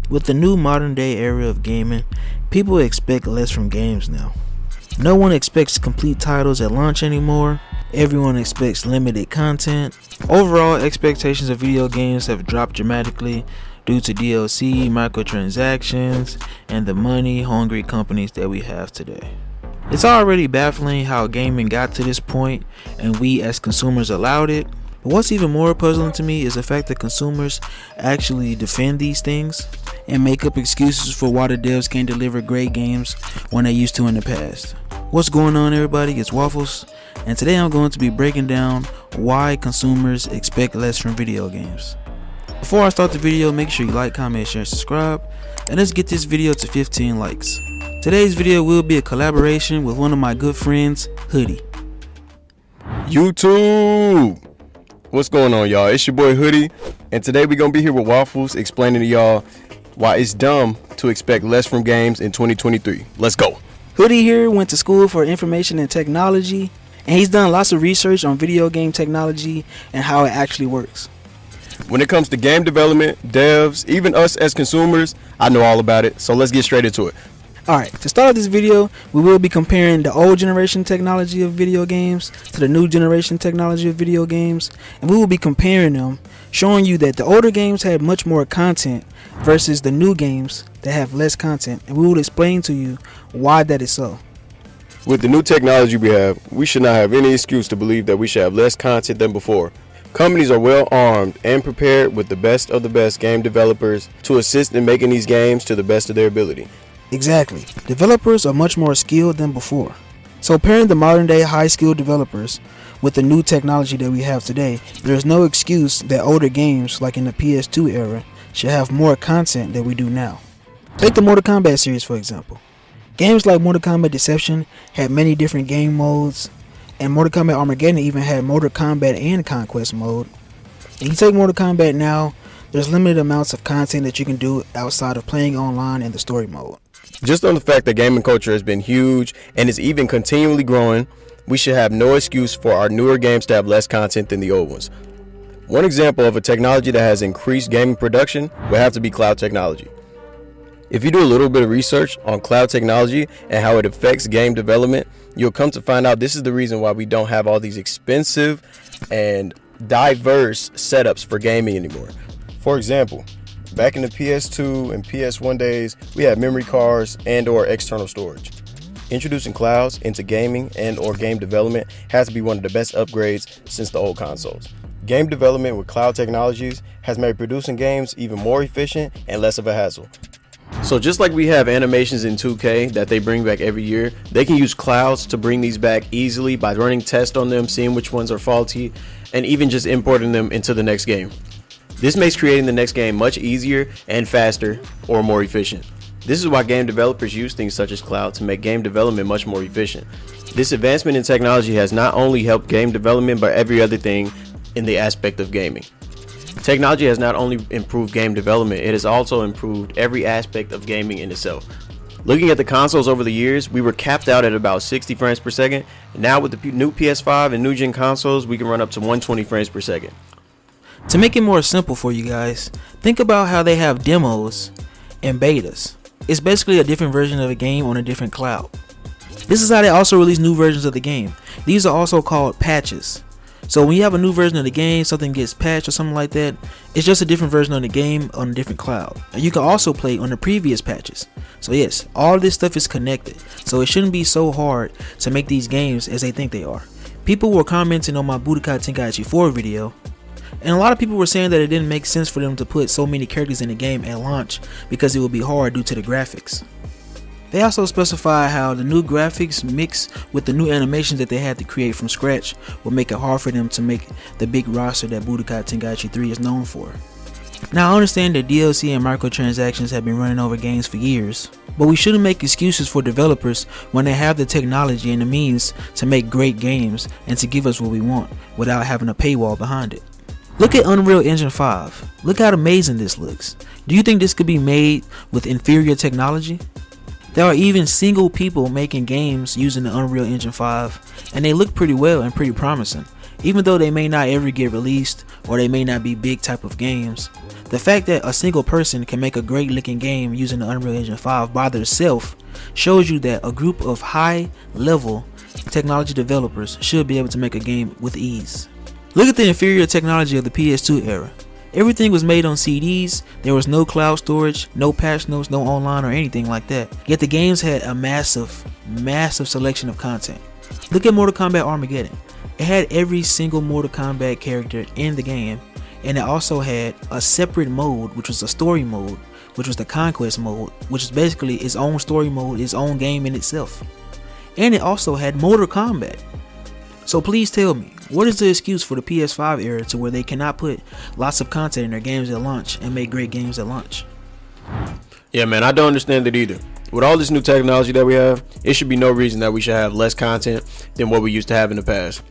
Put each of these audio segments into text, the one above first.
With the new modern day era of gaming, people expect less from games now. No one expects complete titles at launch anymore. Everyone expects limited content. Overall, expectations of video games have dropped dramatically due to DLC, microtransactions, and the money-hungry companies that we have today. It's already baffling how gaming got to this point and we as consumers allowed it. But what's even more puzzling to me is the fact that consumers actually defend these things and make up excuses for why the devs can't deliver great games when they used to in the past. What's going on, everybody? It's Waffles, and today I'm going to be breaking down why consumers expect less from video games. Before I start the video, make sure you like, comment, share, and subscribe, and let's get this video to 15 likes. Today's video will be a collaboration with one of my good friends, Hoodie. YouTube! What's going on, y'all? It's your boy Hoodie, and today we're gonna be here with Waffles explaining to y'all why it's dumb to expect less from games in 2023. Let's go. Hoodie here went to school for information and technology, and he's done lots of research on video game technology and how it actually works. When it comes to game development, devs, even us as consumers, I know all about it, so let's get straight into it. Alright, to start this video, we will be comparing the old generation technology of video games to the new generation technology of video games, and we will be comparing them, showing you that the older games had much more content versus the new games that have less content, and we will explain to you why that is so. With the new technology we have, we should not have any excuse to believe that we should have less content than before. Companies are well armed and prepared with the best of the best game developers to assist in making these games to the best of their ability. Exactly. Developers are much more skilled than before. So pairing the modern day high skilled developers with the new technology that we have today, there is no excuse that older games like in the PS2 era should have more content than we do now. Take the Mortal Kombat series for example. Games like Mortal Kombat Deception had many different game modes, and Mortal Kombat Armageddon even had Mortal Kombat and Conquest mode. And you take Mortal Kombat now, there's limited amounts of content that you can do outside of playing online in the story mode. Just on the fact that gaming culture has been huge and is even continually growing, we should have no excuse for our newer games to have less content than the old ones. One example of a technology that has increased gaming production would have to be cloud technology. If you do a little bit of research on cloud technology and how it affects game development, you'll come to find out this is the reason why we don't have all these expensive and diverse setups for gaming anymore. For example, back in the PS2 and PS1 days, we had memory cards and or external storage. Introducing clouds into gaming and or game development has to be one of the best upgrades since the old consoles. Game development with cloud technologies has made producing games even more efficient and less of a hassle. So just like we have animations in 2K that they bring back every year, they can use clouds to bring these back easily by running tests on them, seeing which ones are faulty, and even just importing them into the next game. This makes creating the next game much easier and faster or more efficient. This is why game developers use things such as cloud to make game development much more efficient. This advancement in technology has not only helped game development but every other thing in the aspect of gaming. Technology has not only improved game development, it has also improved every aspect of gaming in itself. Looking at the consoles over the years, we were capped out at about 60 frames per second. Now with the new PS5 and new gen consoles, we can run up to 120 frames per second. To make it more simple for you guys, think about how they have demos and betas. It's basically a different version of a game on a different cloud. This is how they also release new versions of the game. These are also called patches. So when you have a new version of the game, something gets patched or something like that, it's just a different version of the game on a different cloud. And you can also play on the previous patches. So yes, all this stuff is connected. So it shouldn't be so hard to make these games as they think they are. People were commenting on my Budokai Tenkaichi 4 video, and a lot of people were saying that it didn't make sense for them to put so many characters in the game at launch because it would be hard due to the graphics. They also specify how the new graphics mixed with the new animations that they had to create from scratch will make it hard for them to make the big roster that Budokai Tenkaichi 3 is known for. Now I understand that DLC and microtransactions have been running over games for years, but we shouldn't make excuses for developers when they have the technology and the means to make great games and to give us what we want without having a paywall behind it. Look at Unreal Engine 5. Look how amazing this looks. Do you think this could be made with inferior technology? There are even single people making games using the Unreal Engine 5, and they look pretty well and pretty promising. Even though they may not ever get released or they may not be big type of games, the fact that a single person can make a great looking game using the Unreal Engine 5 by themselves shows you that a group of high level technology developers should be able to make a game with ease. Look at the inferior technology of the PS2 era. Everything was made on CDs, there was no cloud storage, no patch notes, no online or anything like that. Yet the games had a massive selection of content. Look at Mortal Kombat Armageddon. It had every single Mortal Kombat character in the game, and it also had a separate mode, which was a story mode, which was the Conquest mode, which is basically its own story mode, its own game in itself. And it also had Mortal Kombat. So please tell me, what is the excuse for the PS5 era to where they cannot put lots of content in their games at launch and make great games at launch? Yeah, man, I don't understand it either. With all this new technology that we have, it should be no reason that we should have less content than what we used to have in the past.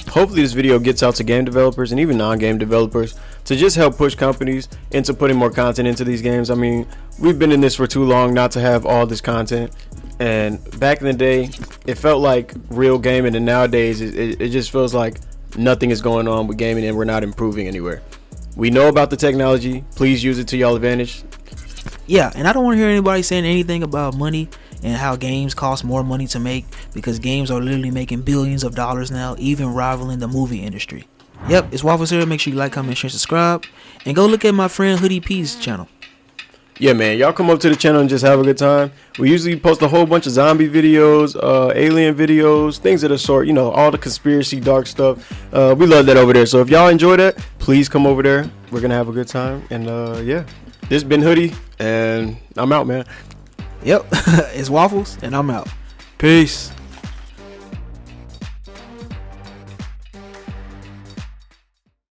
Hopefully this video gets out to game developers and even non-game developers to just help push companies into putting more content into these games. I mean, we've been in this for too long not to have all this content. And back in the day, it felt like real gaming, and nowadays it just feels like nothing is going on with gaming and we're not improving anywhere. We know about the technology. Please use it to y'all advantage. Yeah, and I don't want to hear anybody saying anything about money and how games cost more money to make, because games are literally making billions of dollars now, even rivaling the movie industry. Yep, it's Waffles here. Make sure you like, comment, share, subscribe, and go look at my friend Hoodie P's channel. Yeah, man, y'all come up to the channel and just have a good time. We usually post a whole bunch of zombie videos, alien videos, things of the sort, you know, all the conspiracy dark stuff. We love that over there. So if y'all enjoy that, please come over there. We're gonna have a good time. And yeah, this has been Hoodie, and I'm out, man. Yep, it's Waffles, and I'm out. Peace.